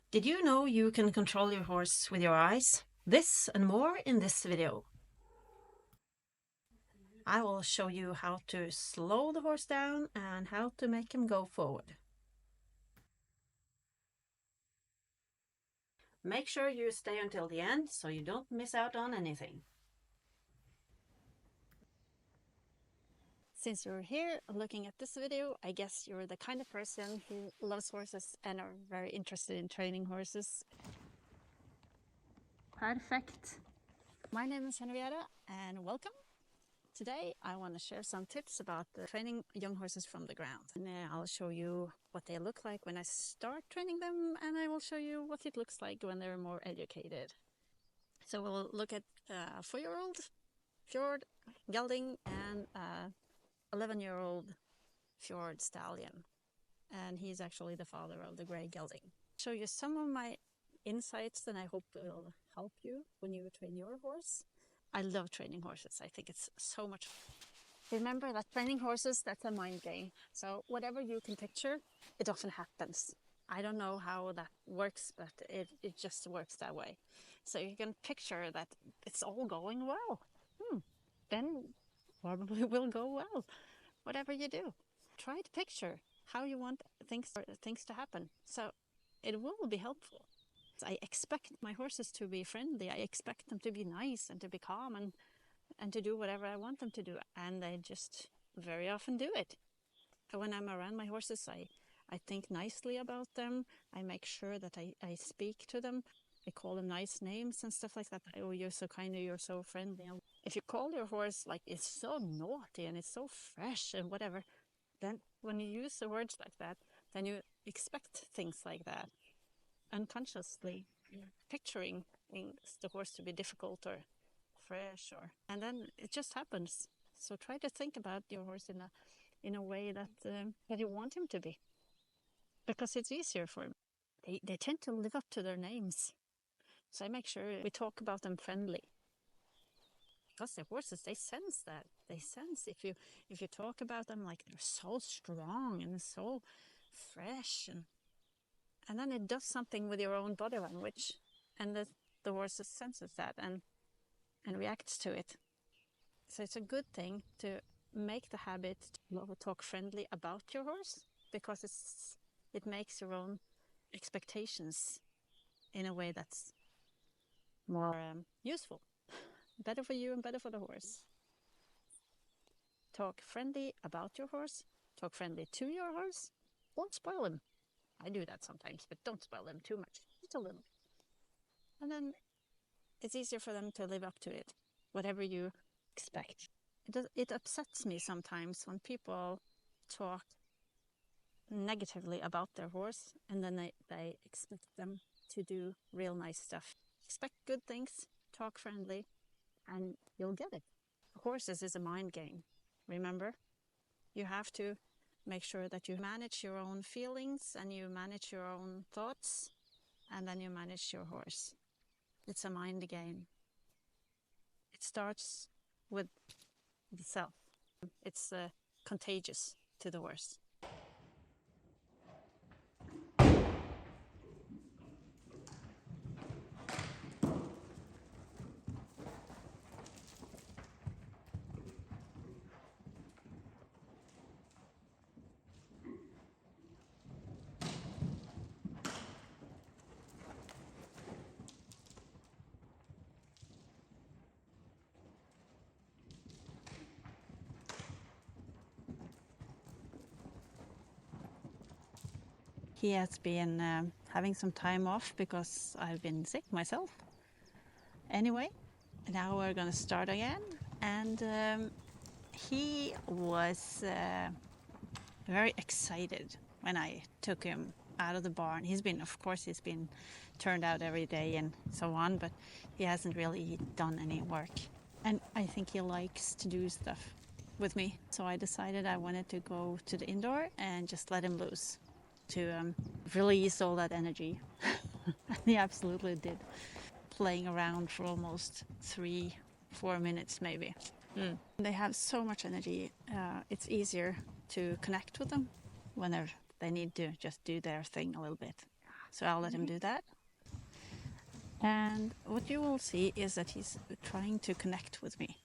Did you know you can control your horse with your eyes? This and more in this video. I will show you how to slow the horse down and how to make him go forward. Make sure you stay until the end so you don't miss out on anything. Since you're here looking at this video, I guess you're the kind of person who loves horses and are very interested in training horses. Perfect. My name is Henrietta and welcome. Today I want to share some tips about training young horses from the ground. And I'll show you what they look like when I start training them, and I will show you what it looks like when they're more educated. So we'll look at a 4-year-old fjord gelding and a 11-year-old fjord stallion. And he's actually the father of the gray gelding. Show you some of my insights that I hope will help you when you train your horse. I love training horses. I think it's so much fun. Remember that training horses, that's a mind game. So whatever you can picture, it often happens. I don't know how that works, but it just works that way. So you can picture that it's all going well. Then probably will go well, whatever you do. Try to picture how you want things to happen. So it will be helpful. I expect my horses to be friendly. I expect them to be nice and to be calm and to do whatever I want them to do. And they just very often do it. When I'm around my horses, I think nicely about them. I make sure that I speak to them. I call them nice names and stuff like that. Oh, you're so kind, you're so friendly. If you call your horse like it's so naughty and it's so fresh and whatever, then when you use the words like that, then you expect things like that. Unconsciously picturing the horse to be difficult or fresh, and then it just happens. So try to think about your horse in a way that you want him to be, because it's easier for him. They tend to live up to their names, so I make sure we talk about them friendly, because the horses, they sense that. They sense if you talk about them like they're so strong and so fresh, and then it does something with your own body language, and the horse senses that and reacts to it. So it's a good thing to make the habit to talk friendly about your horse, because it makes your own expectations in a way that's more useful, better for you and better for the horse. Talk friendly about your horse, talk friendly to your horse. Don't spoil him. I do that sometimes, but don't spoil them too much, just a little. And then it's easier for them to live up to it, whatever you expect. It upsets me sometimes when people talk negatively about their horse and then they expect them to do real nice stuff. Expect good things, talk friendly, and you'll get it. Horses is a mind game, remember? You have to make sure that you manage your own feelings and you manage your own thoughts, and then you manage your horse. It's a mind game. It starts with the self. It's contagious to the horse. He has been having some time off because I've been sick myself. Anyway, now we're going to start again. And he was very excited when I took him out of the barn. He's been turned out every day and so on, but he hasn't really done any work. And I think he likes to do stuff with me. So I decided I wanted to go to the indoor and just let him loose to release all that energy. And he absolutely did, playing around for almost 3-4 minutes maybe. They have so much energy. It's easier to connect with them when they need to just do their thing a little bit. So I'll let him do that. And what you will see is that he's trying to connect with me.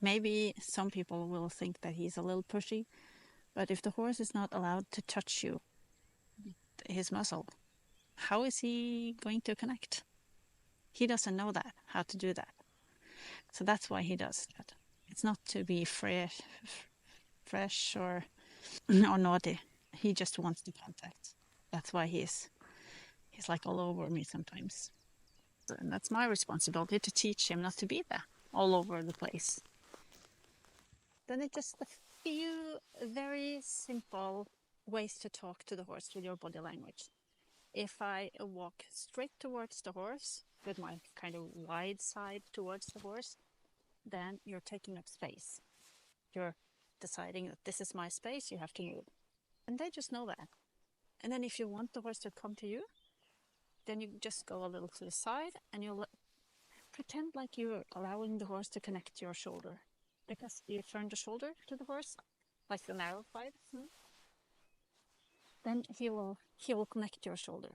Maybe some people will think that he's a little pushy, but if the horse is not allowed to touch you, his muscle, how is he going to connect? He doesn't know that, how to do that. So that's why he does that. It's not to be fresh or or naughty. He just wants the contact. That's why he's like all over me sometimes. And that's my responsibility to teach him not to be there all over the place. Then it's just a few very simple ways to talk to the horse with your body language. If I walk straight towards the horse with my kind of wide side towards the horse, then you're taking up space. You're deciding that this is my space, you have to move. And they just know that. And then if you want the horse to come to you, then you just go a little to the side and you'll pretend like you're allowing the horse to connect to your shoulder. Because you turn the shoulder to the horse, like the narrow side, then he will connect your shoulder.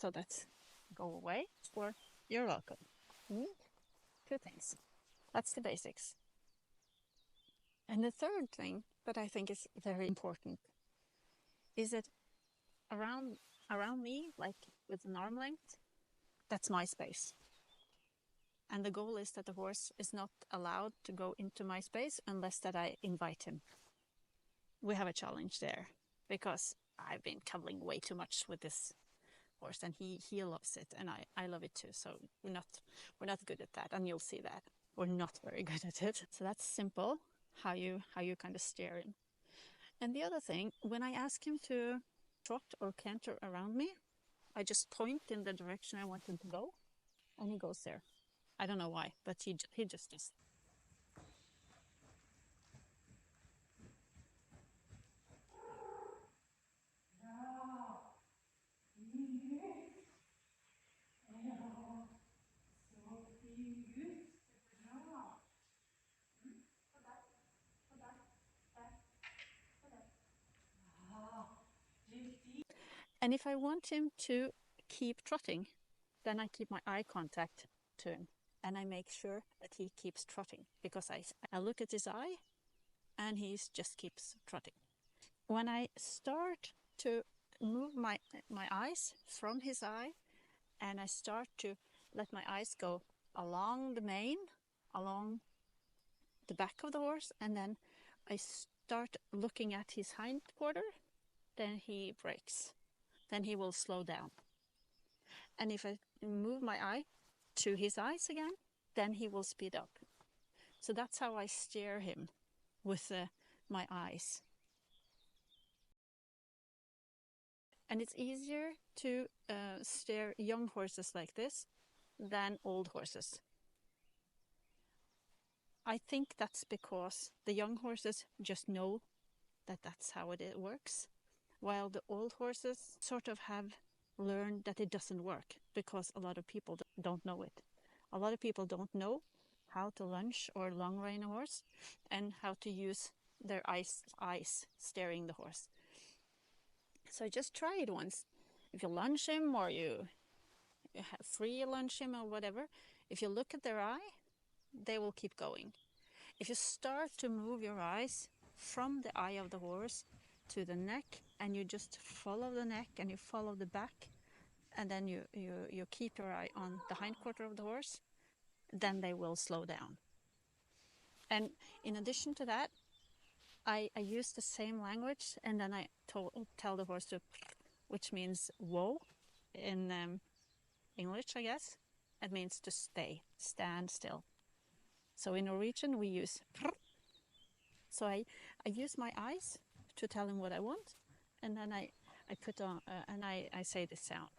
So that's go away or you're welcome. Two things. That's the basics. And the third thing that I think is very important is that around me, like with an arm length, that's my space. And the goal is that the horse is not allowed to go into my space unless that I invite him. We have a challenge there because I've been cuddling way too much with this horse and he loves it and I love it too. So we're not good at that, and you'll see that. We're not very good at it. So that's simple, how you kind of steer him. And the other thing, when I ask him to trot or canter around me, I just point in the direction I want him to go and he goes there. I don't know why, but he just does. And if I want him to keep trotting, then I keep my eye contact to him and I make sure that he keeps trotting because I look at his eye and he just keeps trotting. When I start to move my eyes from his eye and I start to let my eyes go along the mane, along the back of the horse, and then I start looking at his hind quarter, then he breaks. Then he will slow down. And if I move my eye to his eyes again, then he will speed up. So that's how I steer him with my eyes. And it's easier to steer young horses like this than old horses. I think that's because the young horses just know that that's how it works, while the old horses sort of have learned that it doesn't work because a lot of people don't know it. A lot of people don't know how to lunge or long rein a horse and how to use their eyes steering the horse. So just try it once. If you lunge him or you free lunge him or whatever, if you look at their eye, they will keep going. If you start to move your eyes from the eye of the horse to the neck, and you just follow the neck and you follow the back, and then you keep your eye on the hindquarter of the horse, then they will slow down. And in addition to that, I use the same language, and then I tell the horse to, which means whoa in English, I guess. It means to stand still. So in Norwegian we use prr. So I use my eyes to tell him what I want, and then I put on and I say this sound,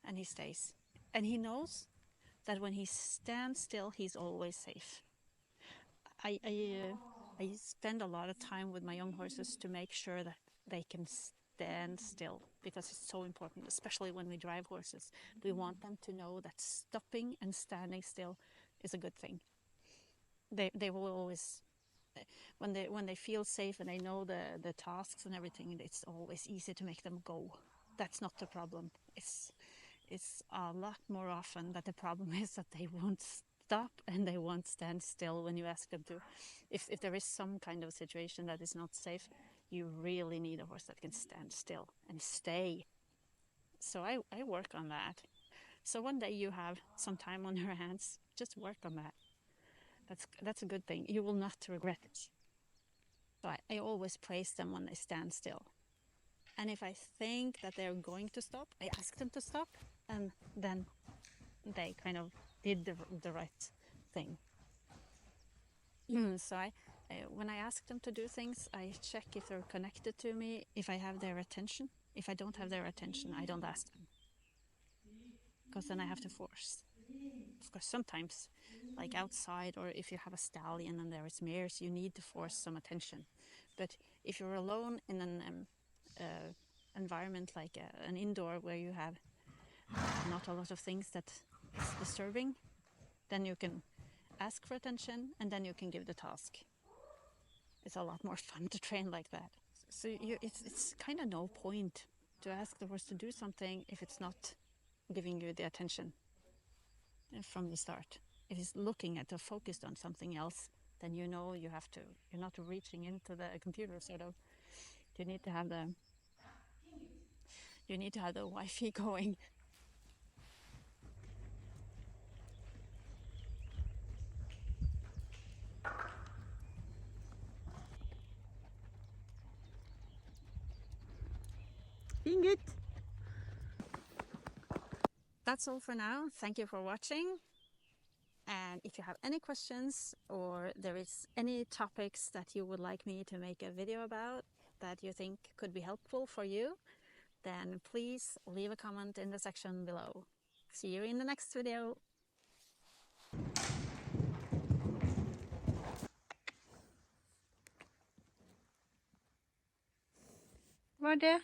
and he stays. And he knows that when he stands still, he's always safe. I spend a lot of time with my young horses to make sure that they can stand still, because it's so important, especially when we drive horses. We want them to know that stopping and standing still is a good thing. They will always, when they feel safe and they know the tasks and everything, it's always easy to make them go. That's not the problem. It's a lot more often that the problem is that they won't stop and they won't stand still when you ask them to. If there is some kind of situation that is not safe, you really need a horse that can stand still and stay. So I work on that. So one day you have some time on your hands, just work on that. That's a good thing. You will not regret it. So I always praise them when they stand still. And if I think that they're going to stop, I ask them to stop, and then they kind of did the right thing. So when I ask them to do things, I check if they're connected to me, if I have their attention. If I don't have their attention, I don't ask them, because then I have to force. Of course, sometimes, like outside, or if you have a stallion and there is mares, you need to force some attention. But if you're alone in an environment like an indoor where you have not a lot of things that is disturbing, then you can ask for attention and then you can give the task. It's a lot more fun to train like that. So it's kind of no point to ask the horse to do something if it's not giving you the attention from the start. If it's looking at or focused on something else, then you know you're not reaching into the computer, sort of. You need to have the Wi-Fi going. Being good. That's all for now. Thank you for watching. And if you have any questions, or there is any topics that you would like me to make a video about that you think could be helpful for you, then please leave a comment in the section below. See you in the next video. Var det?